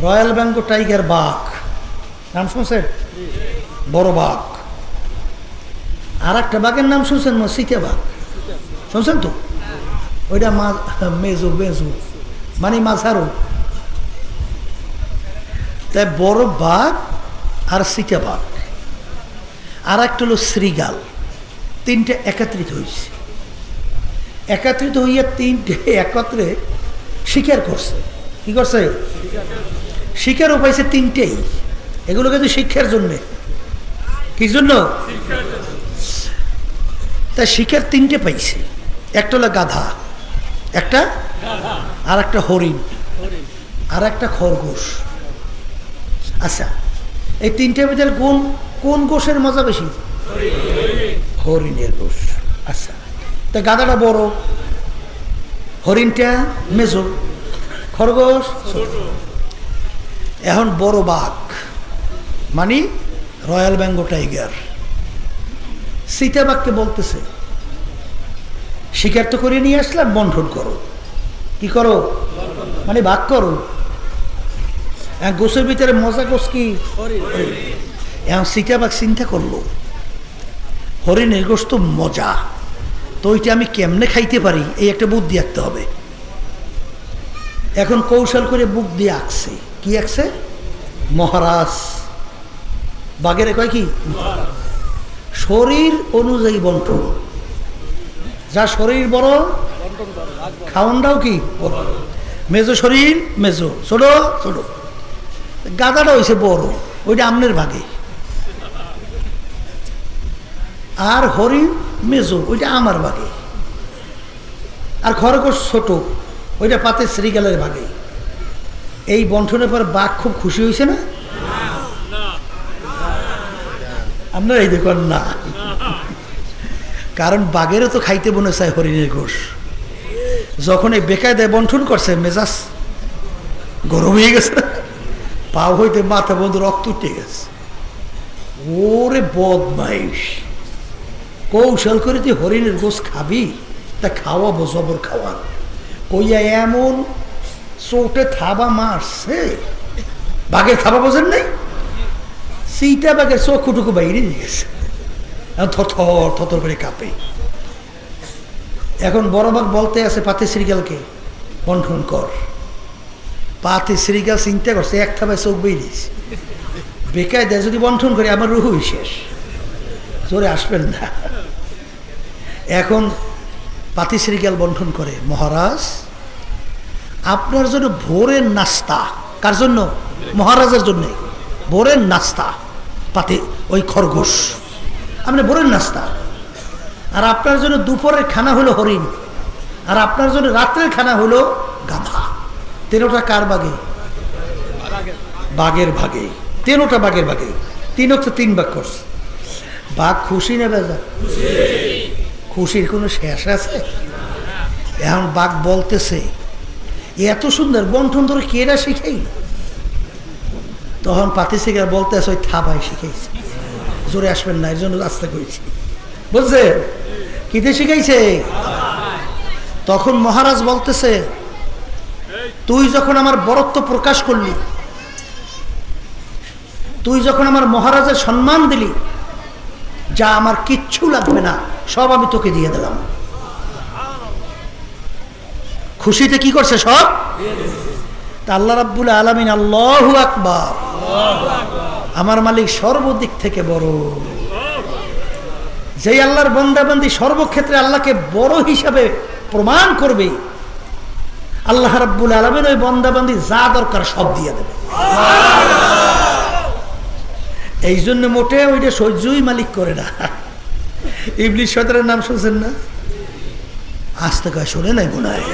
Royal Bengal tiger বাঘ নাম শুনছেন? বড় বাঘ। আর একটা বাঘের নাম শুনছেন? চিতা বাঘ শুনছেন তো? ওইটা মেজো মেজো মানে মাঝারো। তাই বড় বাঘ আর চিতা বাঘ আর একটা হলো শ্রীগাল, তিনটে একত্রিত হয়েছে। একত্রিত হইয়া তিনটে একত্রে শিকার করছে। কি করছে? শিকারও পাইছে তিনটেই। এগুলো কিন্তু শিক্ষার জন্যে। কি জন্য? তা শিকার তিনটে পাইছে। একটা হলো গাধা, একটা আর একটা হরিণ আর একটা খরগোশ। আচ্ছা, এই তিনটের ভিতরে কোন গোশের মজা বেশি? হরিণের গোশ। আচ্ছা, তা গাধাটা বড়, হরিণটা মেজো, খরগোশ ছোট। এখন বড় বাঘ মানে রয়্যাল বেঙ্গল টাইগার চিতাবাঘকে বলতেছে, শিকার তো করে নিয়ে আসলাম, বন্টন করো। কি করো? মানে ভাগ করো। গোসের ভিতরে মজা গোস কি? এখন চিতাবাঘ চিন্তা করলো, হরিণের গোস তো মজা, তো ওইটা আমি কেমনে খাইতে পারি, এই একটা বুদ্ধি আঁকতে হবে। এখন কৌশল করে বুক দিয়ে আঁকছে। কি আঁকছে? মহারাজ। বাঘের কয় কি? শরীর অনুযায়ী বন্টন। যা শরীর বড় খাওয়ানটাও কি? মেজো শরীর মেজো, ছোট ছোট। গাদাটা হয়েছে বড়, ওইটা আমনের ভাগে। আর হরিণ মেজো, ওইটা আমার ভাগে। আর খরগোশ ছোট, ওইটা পাতে শ্রীগালের ভাগে। এই বন্টনের পর বাঘ খুব খুশি হয়েছে না? আপনারা এই দেখুন না, কারণ বাঘেরও তো খাইতে মনে চায় হরিণের গোশ। যখন এই বেকায়দায় বন্টন করছে, মেজাজ গরম হয়ে গেছে, পাও হইতে মাথা বন্ধ রক্ত উঠে গেছে। ওরে বদমাইশ, কৌশল করে তুই হরিণের গোশ খাবি, তা খাওয়াবো, জবর খাওয়া। কইয়া এমন চোটে থাবা মারছে, বাঘের থাবা বোঝেন নাই? চিতা বাঘের চোখ টুকু বাইরে গেছে, থর থর করে কাঁপে। এখন বড় বাঘ বলতে আছে পাতে শ্রীগালকে, বন্টন কর। পাতে শ্রীগাল চিন্তা করছে, এক থাবায় চোখ বেরিয়েছে, বেকায় দেয় যদি বন্টন করে আমার রুহুই শেষ, জোরে আসবেন না। এখন পাতি শ্রীগাল বন্টন করে, মহারাজ আপনার জন্য ভোরের নাস্তা। কার জন্য? মহারাজের জন্য ভোরের নাস্তা পাতে ওই খরগোশ, আপনি ভোরের নাস্তা। আর আপনার জন্য দুপুরের খানা হলো হরিণ, আর আপনার জন্য রাত্রের খানা হলো গাধা। তেরোটা কার ভাগে? বাঘের ভাগে। তেরোটা বাঘের ভাগে। তিনটা তিন ভাগ করছে। বাঘ খুশি না বেজা? খুশির কোনো শেষ আছে? এখন বাঘ বলতেছে, এত সুন্দর বন্টন ধরে কেরা শিখাই? তখন পাতি শিকার বলতেছে, ওই থাবাই শিখাইছে। জোরে আসবেন না, এর জন্য রাস্তা করেছি, বুঝছে? কিতে শিখাইছে? তখন মহারাজ বলতেছে, তুই যখন আমার বরত্ব প্রকাশ করলি, তুই যখন আমার মহারাজের সম্মান দিলি, যা আমার কিচ্ছু লাগবে না, সব আমি তোকে দিয়ে দিলাম। খুশিতে কি করছে? সব। তা আল্লাহ রাব্বুল আলামিন, আল্লাহু আকবার, আমার মালিক সর্বদিক থেকে বড়। যেই আল্লাহর বান্দাবান্দি সর্বক্ষেত্রে আল্লাহকে বড় হিসাবে প্রমাণ করবে, আল্লাহ রাব্বুল আলামিন ওই বান্দাবান্দি যা দরকার সব দিয়ে দেবে। এই জন্য মোটে ওইটা সহ্যই মালিক করে না। ইবলিস শয়তানের নাম শুনছেন না? আস্তে কয় শোনে নাই মনে হয়,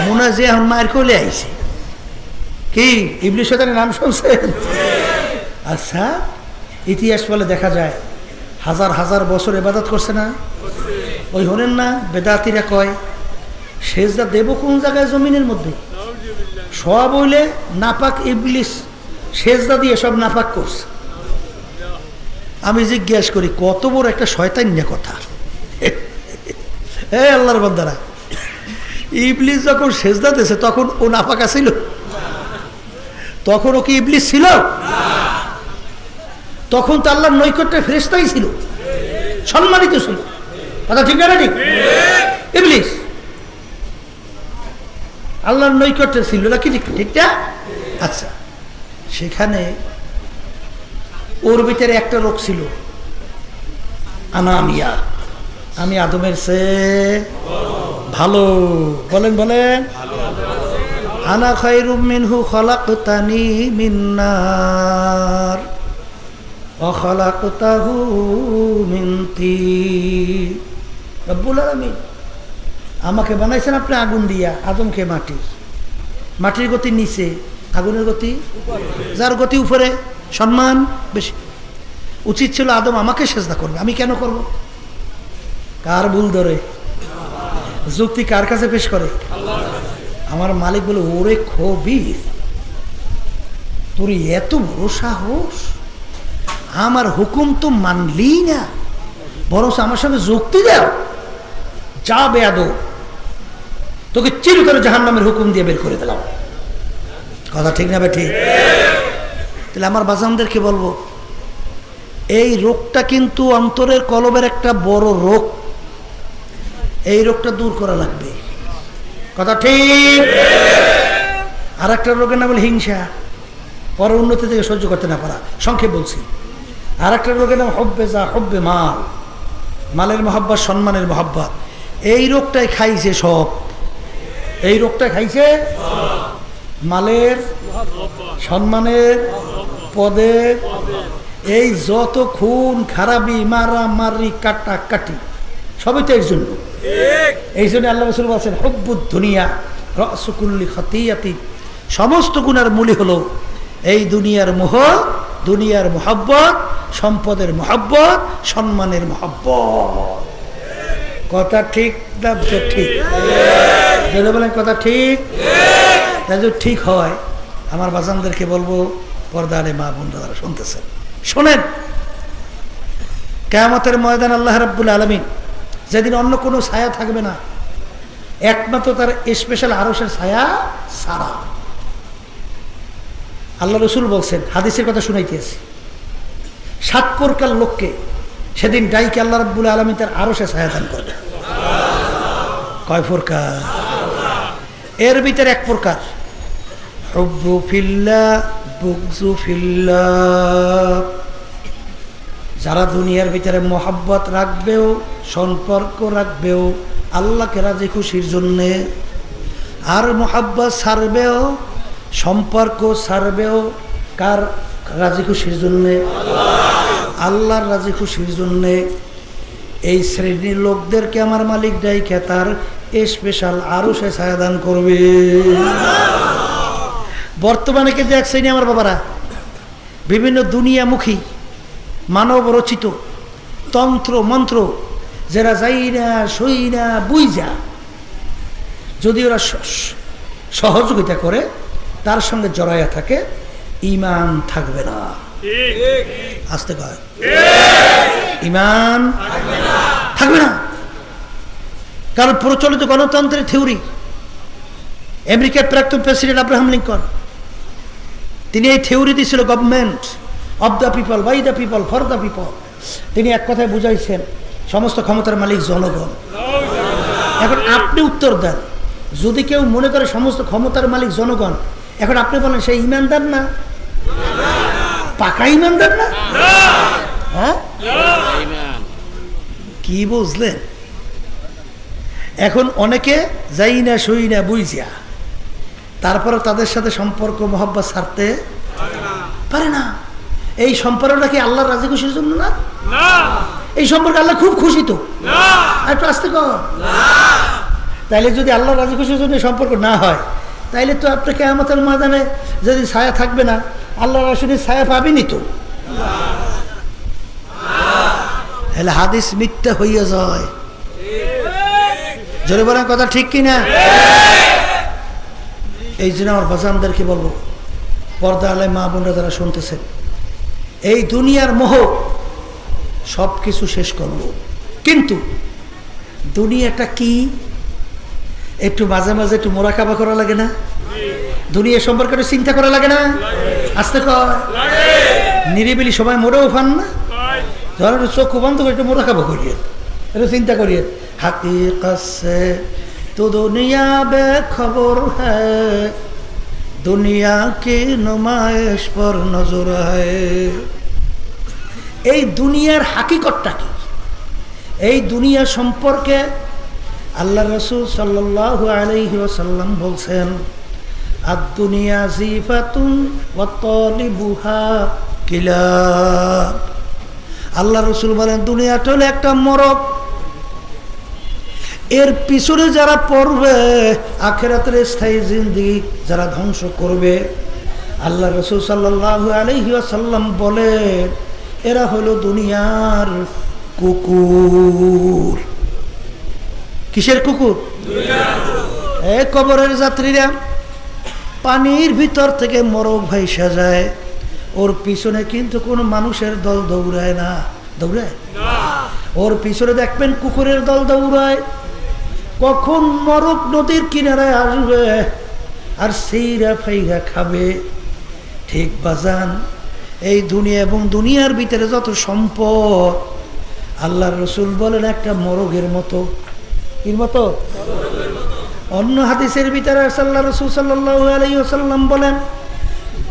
মনে হয় যে এখন মায়ের কোলে আইছে। কি ইবলিস শয়তানের নাম শুনছেন? আচ্ছা, ইতিহাস বলে দেখা যায় হাজার হাজার বছর ইবাদত করছে না? ওই হলেন না, বেদাতিরা কয় সেজদা দেব কোন জায়গায়? জমিনের মধ্যে। সব হইলে নাপাক ইবলিস সেজদা দিয়ে সব নাপাক করছে। আমি জিজ্ঞাসা করি, কত বড় একটা শয়তান্য কথা। হে আল্লাহর বান্দারা, ইবলিস যখন সেজদা দিয়েছে তখন ও নাপাক ছিল? তখন ও কি ইবলিস ছিল? তখন তো আল্লাহর নৈকট্যে ফেরেশতাই ছিল, সম্মানিত ছিল। কথা ঠিক না ঠিক? ইবলিস আল্লাহর নৈকট্যে ছিল নাকি? ঠিক না? আচ্ছা, সেখানে ওর ভিতরে একটা লোক ছিল, আনামিয়া, আমি আদমের চেয়ে ভালো। বলেন বলেন, আনা খায়রুম মিনহু খলাকতানি মিন নার ওয়া খলাকতাহু মিন তিন। রব্বুল আলামিন আমাকে বানাইছেন আপনি আগুন দিয়া, আদমকে মাটি। মাটির গতি নিচে, আগুনের গতি যার গতি উপরে, সম্মান বেশি। উচিত ছিল আদম আমাকে সেজদা করবে, আমি কেন করব? কার ভুল ধরে? যুক্তি কার কাছে পেশ করে? আমার মালিক বলে, ওরে খবির, তোর এত বড় সাহস, আমার হুকুম তো মানলি না, বরং আমার সঙ্গে যুক্তি দাও, যা বেয়াদব, তোকে চিরতরে জাহান্নামের হুকুম দিয়ে বের করে দিলাম। কথা ঠিক না বেঠিক? তাহলে আমার বাজানদেরকে বলবো, এই রোগটা কিন্তু অন্তরের কলবের একটা বড় রোগ, এই রোগটা দূর করা লাগবে। কথা ঠিক? আর একটা রোগের নাম হল হিংসা, পরে উন্নতি থেকে সহ্য করতে না পারা, সংক্ষেপ বলছি। আর একটা রোগের নাম হব্বে যা হব্বে মাল, মালের মহব্বত, সম্মানের মহব্বত। এই রোগটাই খাইছে সব, এই রোগটা খাইছে মালের, সম্মানের, পদের, এই যত খুন খারাপি, মারামারি, কাটা কাটি, সবই তো এর জন্য। এই জন্য আল্লাহ রাসূল বলেছেন, হুব্বুদ দুনিয়া রাসু কুল্লি খাতিয়াতি, সমস্ত গুনার মূলই হলো এই দুনিয়ার মোহ, দুনিয়ার মহব্বত, সম্পদের মহব্বত, সম্মানের মহব্বত। কথা ঠিক না? ঠিক যদি বলেন কথা ঠিক, যদি ঠিক হয়, আমার বাজানদেরকে বলবো, পর্দারে মা বোনরা যারা শুনতেছেন, শোনেন, কিয়ামতের ময়দান আল্লাহ রাব্বুল আলামিন যেদিন অন্য কোনো ছায়া থাকবে না, একমাত্র তার স্পেশাল আরশের ছায়া সারা। আল্লাহ রাসূল বলছেন, হাদিসের কথা শুনাইতেছি, 7 প্রকার লোককে সেদিন ডাইকে আল্লাহ রাব্বুল আলামিন তার আরশে ছায়া দান করবে। কয় প্রকার? এর ভিতরে এক প্রকার, হুব্বু ফিল্লাহ বুগযু ফিল্লাহ, যারা দুনিয়ার ভিতরে মহব্বত রাখবেও, সম্পর্ক রাখবেও আল্লাহকে রাজি খুশির জন্যে, আর মহব্বত ছাড়বেও, সম্পর্ক ছাড়বেও কার রাজি খুশির জন্যে? আল্লাহর রাজি খুশির জন্যে। এই শ্রেণীর লোকদেরকে আমার মালিক ডাইকে তার স্পেশাল আরশে ছায়া দান করবে। বর্তমানে কিন্তু এক শ্রেণী আমার বাবারা বিভিন্ন দুনিয়ামুখী মানব রচিত তন্ত্র মন্ত্র, যারা যাই না সই না বুঝা, যদি ওরা সহযোগিতা করে, তার সঙ্গে জড়াইয়া থাকে, ঈমান থাকবে না। আসতে কয়, ঈমান থাকবে না। কারণ প্রচলিত গণতন্ত্রের থিওরি, আমেরিকার প্রাক্তন প্রেসিডেন্ট আব্রাহাম লিঙ্কন, তিনি এই থিওরি দিয়েছিল, government of the people, by the people, for the people. তিনি এক কথায় বুঝাইছেন, সমস্ত ক্ষমতার মালিক জনগণ। এখন আপনি উত্তর দেন, যদি কেউ মনে করে সমস্ত ক্ষমতার মালিক জনগণ, এখন আপনি বলেন সে ইমানদার না? পাকা ইমানদার না? হ্যাঁ, কি বুঝলেন? এখন অনেকে যাই না সই না বুঝিয়া, তারপরে তাদের সাথে সম্পর্ক মহব্বত ছাড়তে পারে না। এই সম্পর্কটা কি আল্লাহর রাজি খুশির জন্য না? এই সম্পর্কে আল্লাহ খুব খুশি তো, একটু আসতে কর। তাইলে যদি আল্লাহর রাজি খুশির জন্য সম্পর্ক না হয়, তাইলে তো আপনাকে কিয়ামতের ময়দানে যদি ছায়া থাকবে না, আল্লাহ রাসূলের ছায়া পাবেনি তো। তাহলে হাদিস মিথ্যা হইয়া যায়। জোরে বলেন কথা ঠিক কিনা? এই জন্য আমার বাজানদেরকে বলবো, পর্দা আলে মা বোনরা যারা শুনতেছেন, এই দুনিয়ার মোহ সব কিছু শেষ করব, কিন্তু দুনিয়াটা কি একটু মাঝে মাঝে একটু মোরাকাবা করা লাগে না? দুনিয়া সম্পর্কে একটু চিন্তা করা লাগে না? আসতে কয় নিরিবিলি সময় মোড়েও ফান না, ধরেন চক্ষু বন্ধ করে একটু মোড়া খাবো করিয়ে, একটু চিন্তা করিয়ে। হাকিকত সে তো দুনিয়া বেখবর হ্যায়, দুনিয়া কি নুমাইশ পর নজর হ্যায়। এই দুনিয়ার হাকিকতটা কি? এই দুনিয়া সম্পর্কে আল্লাহ রাসূল সাল্লাল্লাহু আলাইহি ওয়াসাল্লাম বলছেন, আদ-দুনিয়া জিফাতুন ওয়া তালিবুহা কিলাব। আল্লাহ রাসূল বলেন দুনিয়াটা হলো একটা মরক, এর পিছনে যারা পড়বে আখিরাতের স্থায়ী জিন্দেগি যারা ধ্বংস করবে, আল্লাহ রাসূল সাল্লাল্লাহু আলাইহি ওয়াসাল্লাম বলেন এরা হলো দুনিয়ার কুকুর। কিসের কুকুর? এ কবরের যাত্রীরা পানির ভিতর থেকে মরক ভাইসা যায়, ওর পিছনে কিন্তু কোনো মানুষের দল দৌড়ায় না। দৌড়ায়? ওর পিছনে দেখবেন কুকুরের দল দৌড়ায়। কখন মরক নদীর কিনারায় আসবে আর সেইরা ফাইরা খাবে। ঠিক বাজান, এই দুনিয়া এবং দুনিয়ার ভিতরে যত সম্পদ, আল্লাহর রাসূল বলেন একটা মরগের মতো। এর মতো? অন্য হাদিসের ভিতরে আল্লাহ রাসূল সাল্লাল্লাহু আলাইহি ওয়াসাল্লাম বলেন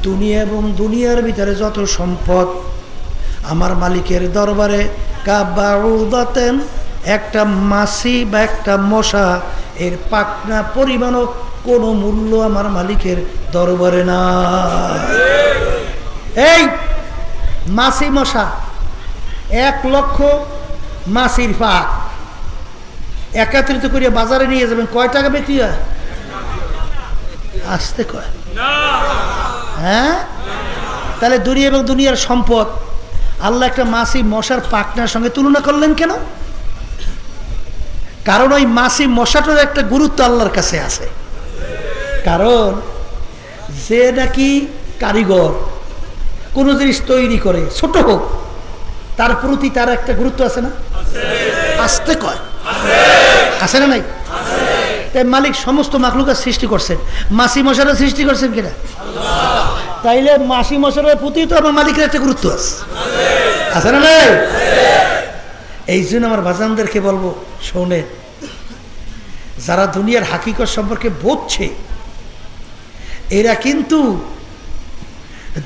দুনিয়া এবং দুনিয়ার ভিতরে যত সম্পদ আমার মালিকের দরবারে কাবাউদাতেন, একটা মাছি বা একটা মশা এর পাখনা পরিমাণও কোনো মূল্য আমার মালিকের দরবারে না। এই মাছি মশা 1 লক্ষ মাছির পাক একত্রিত করে বাজারে নিয়ে যাবেন, কয় টাকা বিক্রি হয়? আসতে কয় হ্যাঁ? তাহলে দুনিয়া এবং দুনিয়ার সম্পদ আল্লাহ একটা মাছি মশার পাখনার সঙ্গে তুলনা করলেন কেন? কারণ ওই মাছি মশাটার একটা গুরুত্ব আল্লাহর কাছে আছে। কারণ যে নাকি কারিগর কোনো জিনিস তৈরি করে, ছোট হোক, তার প্রতি তার একটা গুরুত্ব আছে না? আসতে কয় আছে না? নাই? তাই মালিক সমস্ত মাখলুকাত সৃষ্টি করছেন, মাছি মশারা সৃষ্টি করছেন কিনা? তাইলে মাছি মশার প্রতি তো আমার মালিকের একটা গুরুত্ব আছে না? নাই? এই জন্য আমার বাজানদেরকে বলবো, শোনে, যারা দুনিয়ার হাকিকত সম্পর্কে বুঝছে এরা কিন্তু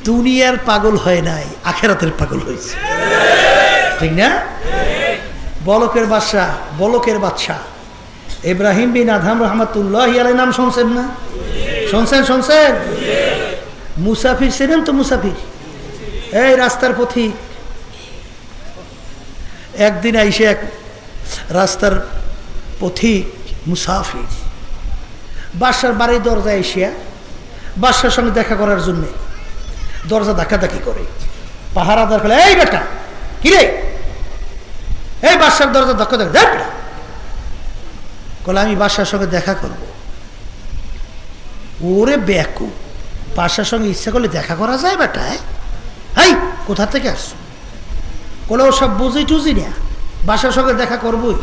দুনিয়ার পাগল হয় নাই, আখিরাতের পাগল হয়েছে। ঠিক না? বলকের বাদশা ইব্রাহিম বিন আদহাম রহমাতুল্লাহি আলাইহি নাম শুনছেন না? শুনছেন? মুসাফির ছিলেন তো, মুসাফির এই রাস্তার পথিক। একদিন আইসে এক রাস্তার পথিক মুসাফির বাদশার বাড়ির দরজায় এসিয়া বাদশার সঙ্গে দেখা করার জন্য দরজা ধাক্কাধাক্কি করে। পাহারাদার ফেলে, এই বেটা কিরে, এই বাদশার দরজা ধাক্কা দেখা কলে আমি বাদশার সঙ্গে দেখা করব। ওরে বেকু, বাদশার সঙ্গে ইচ্ছা করলে দেখা করা যায় বেটা? এই কোথা থেকে আসছো? কলে ও সব বুঝি টুঝি না, বাদশার সঙ্গে দেখা করবই।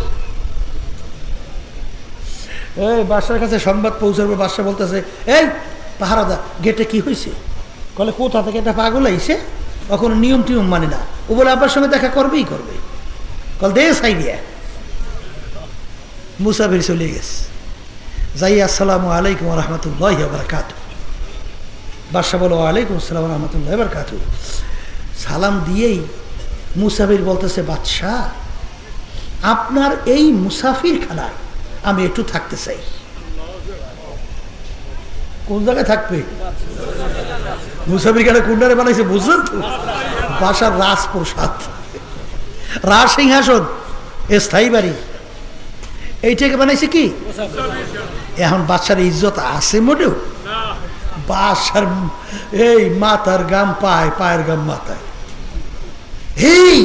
এই বাদশার কাছে সংবাদ পৌঁছাবে, বাদশা বলতেছে, এই পাহারাদার গেটে কি হয়েছে? কলে কোথা থেকে এটা পাগল আইছে, কখনো নিয়ম টিয়ম মানে না, ও বলে আপনার সঙ্গে দেখা করবেই করবে। কল দে সাই দিয়া। মুসাফির চলে গেছে, যাই আসসালামু আলাইকুম রহমতুল্লাহি ওয়া বারাকাতুহু। বাদশা বলো ওয়ালাইকুম আসসালাম রহমতুল্লাহি ওয়া বারাকাতুহু। সালাম দিয়েই মুসাফির বলতেছে, বাদশা আপনার এই মুসাফির খানায় আমি একটু থাকতে চাই। কোন জায়গায় থাকবে? মুসাফির খানা কোনটারে বানাইছে বুঝলেন তো? বাসার রাজপ্রসাদ, রাজ সিংহাসন, স্থায়ী বাড়ি, এইটাকে বানাইছে কি? এখন বাদশার ইজ্জত আছে মোটেও? বাদশার এই মাথার গাম পায়, পায়ের গাম মাথায়। এই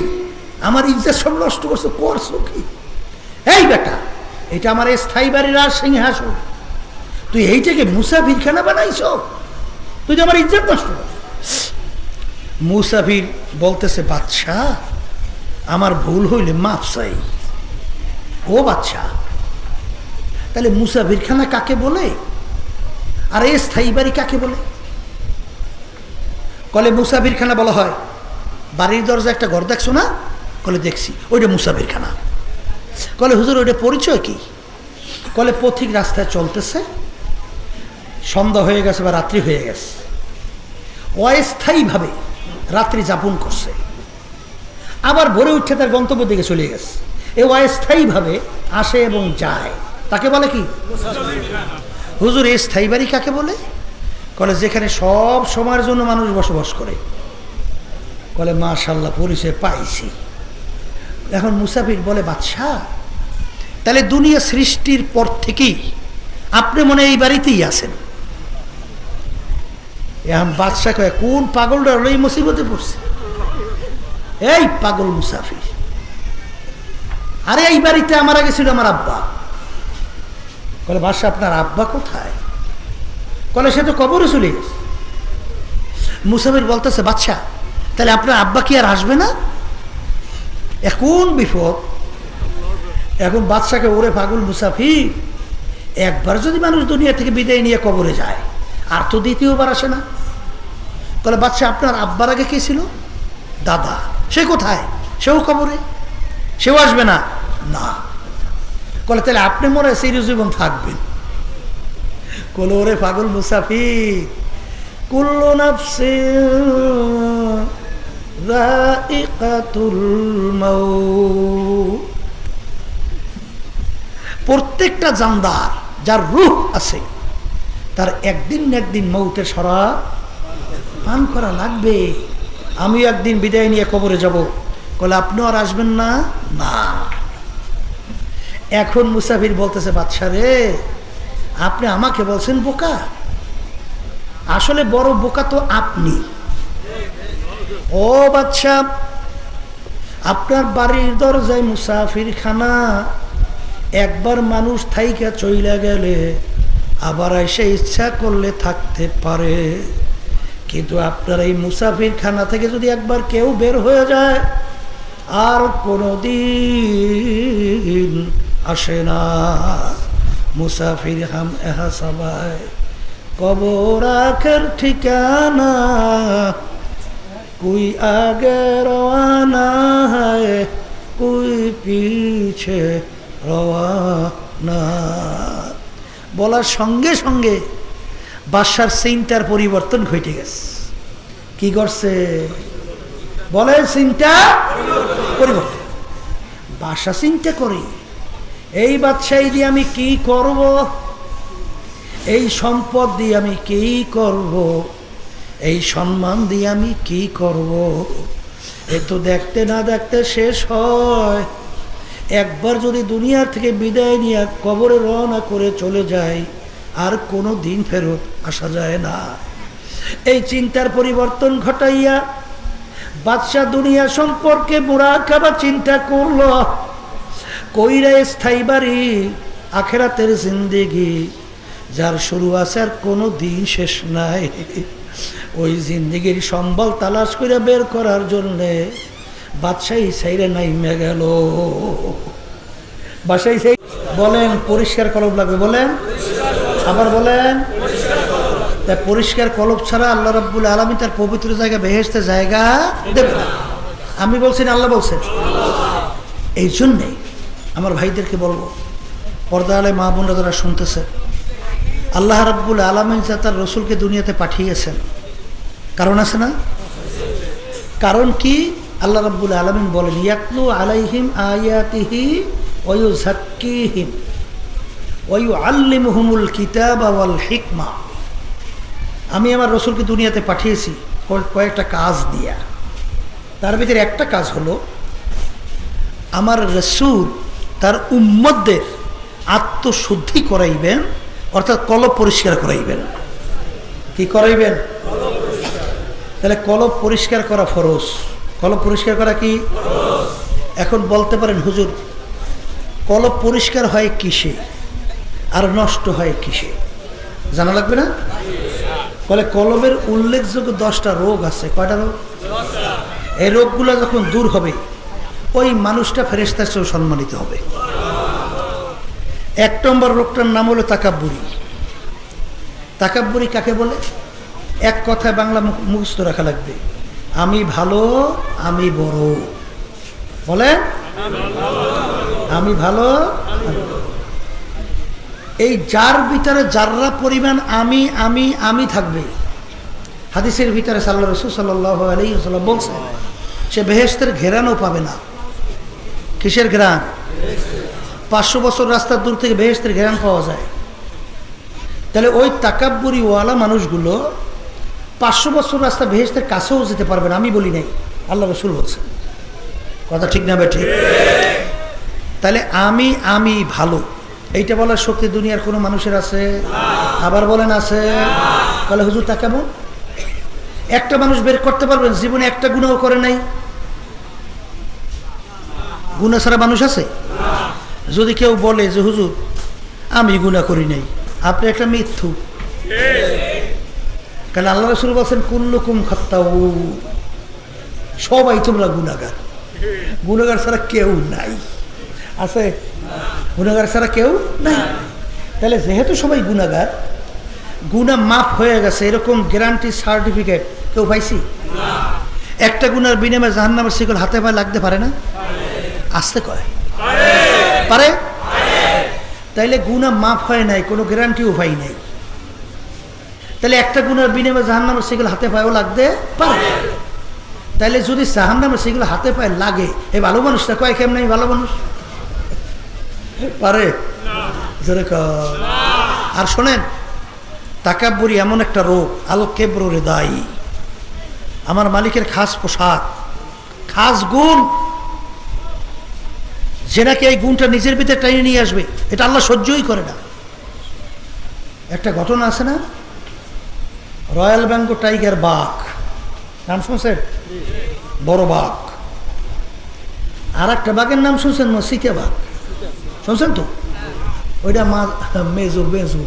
আমার ইজ্জত সব নষ্ট করছো কি? এই বেটা, এটা আমার স্থায়ী বাড়ির রাজ সিংহাসন, তুই এইটাকে মুসাফিরখানা বানাইছ, তুই আমার ইজ্জত নষ্ট কর। মুসাফির বলতেছে, বাদশা আমার ভুল হইলে মাফ চাই। ও বাদশা, তাহলে মুসাফিরখানা কাকে বলে? আর এই স্থায়ী বাড়ি কাকে বলে? কলে মুসাফিরখানা বলা হয়। বাড়ির দরজা একটা ঘর দেখছো না? কলে দেখছি, ওইটা মুসাফিরখানা। কলে হুজুর ওইটা পরিচয় কি? কলে পথিক রাস্তায় চলতেছে, সন্ধ্যা হয়ে গেছে বা রাত্রি হয়ে গেছে, অস্থায়ীভাবে রাত্রি যাপন করছে, আবার ভোরে উঠে তার গন্তব্য দিকে চলে গেছে। এই অস্থায়ীভাবে আসে এবং যায়, তাকে বলে কি? হুজুর এই স্থায়ী বাড়ি কাকে বলে? কলে যেখানে সব সময়ের জন্য মানুষ বসবাস করে। বলে মাশাআল্লাহ, পরিচয় পাইছি। এখন মুসাফির বলে বাদশাহ, তাহলে দুনিয়া সৃষ্টির পর থেকেই আপনি মনে এই বাড়িতেই আছেন? এখন বাদশাহ কয়, কোন পাগলটা হলো এই মুসিবতে পড়ছে? এই পাগল মুসাফির, আরে এই বাড়িতে আমার আগে ছিল আমার আব্বা। বলে বাদশাহ, আপনার আব্বা কোথায়? বলে সে তো কবরে চলে গেছে। মুসাফির বলতেছে, বাদশাহ তাহলে আপনার আব্বা কি আর আসবে না? এখন বিপদ। এখন বাদশাকে, ওরে পাগল মুসাফির, একবার যদি মানুষ দুনিয়া থেকে বিদায় নিয়ে কবরে যায় আর তো দ্বিতীয়বার আসে না। বলে বাদশাহ, আপনার আব্বার আগে কে ছিল? দাদা। সে কোথায়? সেও কবরে, সেও আসবে না। না। বলে তাহলে আপনি মনে হয় চিরজীবন থাকবেন। বলে ওরে পাগল মুসাফির, কুল্লু নাফসিন যায়িকাতুল মাউত, প্রত্যেকটা জানদার যার রূহ আছে তার একদিন না একদিন মৌতের শরাব পান করা লাগবে। আমি একদিন বিদায় নিয়ে কবরে যাব। বলে আপনিও আর আসবেন না? না। এখন মুসাফির বলতেছে, বাদশা রে, আপনি আমাকে বলছেন বোকা? আসলে বড় বোকা তো আপনি। ও বাদশা, আপনার বাড়ির দরজায় মুসাফিরখানা, একবার মানুষ থাইকা চইলা গেলে আবার এসে ইচ্ছা করলে থাকতে পারে, কিন্তু আপনার এই মুসাফিরখানা থেকে যদি একবার কেউ বের হয়ে যায় আর কোনোদিন আসে না। মুসাফির হাম এহা সবাই কবর আখের ঠিকানা, कोई आगे रवाना है कोई पीछे रवाना। বলার সঙ্গে সঙ্গে বাদশার চিন্তার পরিবর্তন ঘটে গেছে। কি করছে বলে? চিন্তা পরিবর্তন। বাদশা চিন্তা করে, এই বাদশাহী দিয়ে আমি কি করব, এই সম্পদ দিয়ে আমি কি করব, এই সম্মান দিয়ে আমি কি করব? এ তো দেখতে না দেখতে শেষ হয়। একবার যদি দুনিয়ার থেকে বিদায় নিয়ে কবরে রওনা করে চলে যায় আর কোনো দিন ফেরত আসা যায় না। এই চিন্তার পরিবর্তন ঘটাইয়া বাদশা দুনিয়া সম্পর্কে মুরাকাবা চিন্তা করলো। কইরা স্থায়ী বাড়ি, আখেরাতের জিন্দেগি যার শুরু আছে আর কোনো দিন শেষ নাই, ওই জিন্দেগির সম্বল তালাশ করে বের করার জন্যে বাদশাহী সাইরে নাইমে গেল। বাদশাহী সাই বলেন পরিষ্কার কলব লাগবে, বলেন আবার বলেন। তাই পরিষ্কার কলব ছাড়া আল্লাহ রাব্বুল আলামিন তার পবিত্র জায়গা বেহেশতে জায়গা দেবে না। আমি বলছি না, আল্লাহ বলছেন। এই জন্যে আমার ভাইদেরকে বলবো, পর্দা আলে মা বোনরা যারা শুনতেছে, আল্লাহ রাব্বুল আলামিন যা তার রসুলকে দুনিয়াতে পাঠিয়েছেন, কারণ আছে না? কারণ কি? আল্লাহ রাব্বুল আলামিন বলেন, ইয়াতলু আলাইহিম আয়াতিহি ওয়া ইউযাক্কিহিম ওয়া ইউআল্লিমুহুমুল কিতাবা ওয়াল হিকমা। আমি আমার রসুলকে দুনিয়াতে পাঠিয়েছি কয়েকটা কাজ দিয়া। তার ভিতরে একটা কাজ হলো, আমার রসুল তার উম্মতদের আত্মশুদ্ধি করাইবেন, অর্থাৎ কলব পরিষ্কার করাইবেন। কি করাইবেন? তাহলে কলব পরিষ্কার করা ফরজ। কলব পরিষ্কার করা কি? এখন বলতে পারেন হুজুর, কলব পরিষ্কার হয় কিসে আর নষ্ট হয় কিসে? জানা লাগবে না? বলে কলবের উল্লেখযোগ্য 10টা রোগ আছে। কয়টা রোগ? এই রোগগুলো যখন দূর হবে, ওই মানুষটা ফেরেশতার চেয়েও সম্মানিত হবে। 1 নম্বর রোগটার নাম হলো তাকাব্বুরি। তাকাব্বুরি কাকে বলে? এক কথায় বাংলা মুখস্থ রাখা লাগবে, আমি ভালো, আমি বড়। বলে আমি ভালো। এই যার ভিতরে যাররা পরিমাণ আমি আমি আমি থাকবে, হাদিসের ভিতরে সাল্লাল্লাহু রাসূল সাল্লাল্লাহু আলাইহি ওয়াসাল্লাম বলছেন, সে বেহেশতের ঘেরানও পাবে না। কিসের ঘেরান? 500 বছর রাস্তার দূর থেকে বেহেশতের ঘেরান পাওয়া যায়। তাহলে ওই তাকাব্বুরিওয়ালা মানুষগুলো 500 বছর রাস্তা বেহেশতের কাছেও যেতে পারবে না। আমি বলি নাই, আল্লাহ রাসূল বলছেন। কথা ঠিক না ঠিক? তাহলে আমি আমি ভালো, এইটা বলার শক্তি দুনিয়ার কোনো মানুষের আছে? আবার বলেন আছে? তাহলে হুজুর তা কেমন? একটা মানুষ বের করতে পারবেন জীবনে একটা গুনাহ করে নাই? গুনাহ ছাড়া মানুষ আছে? যদি কেউ বলে যে হুজুর আমি গুনাহ করি নাই, আপনি একটা মিথ্যু। কারণ আল্লাহ রাসূল বলেন কুল্লুকুম খাত্তাউ, সবাই তোমরা গুনাহগার। গুনাহগার ছাড়া কেউ নাই। আছে? গুনাহগার ছাড়া কেউ নাই। তাহলে যেহেতু সবাই গুনাহগার, গুনাহ মাফ হয়ে গেছে এরকম গ্যারান্টি সার্টিফিকেট কেউ পাইছি? একটা গুনার বিনিময়ে জাহান্নামের শিকল হাতে পায়ে লাগতে পারে না? আসতে কয় পারে? তাইলে গুনাহ মাফ হয় নাই, কোনো গ্যারান্টিও পাই নাই। তাহলে একটা গুনার বিনিময়ে জাহান্নামের শিকল হাতে পায়েও লাগতে পারে। তাইলে যদি জাহান্নামের শিকল হাতে পায়ে লাগে, এই ভালো মানুষটা কয় কেমন নাই ভালো মানুষ? পারে? আর শোনেন, তাকাব্বুরি এমন একটা রোগ, আল কেবরু রিদাই, আমার মালিকের খাস পোশাক, খাস গুণ, যে নাকি এই গুণটা নিজের ভিতরে টেনে নিয়ে আসবে, এটা আল্লাহ সহ্যই করে না। একটা ঘটনা আছে না, রয়্যাল বেঙ্গল টাইগার বাঘ, নাম শুনছেন? বড় বাঘ। আর একটা বাঘের নাম শুনছেন? চিতা বাঘ, শুনছেন তো? ওইটা মেজো মেজো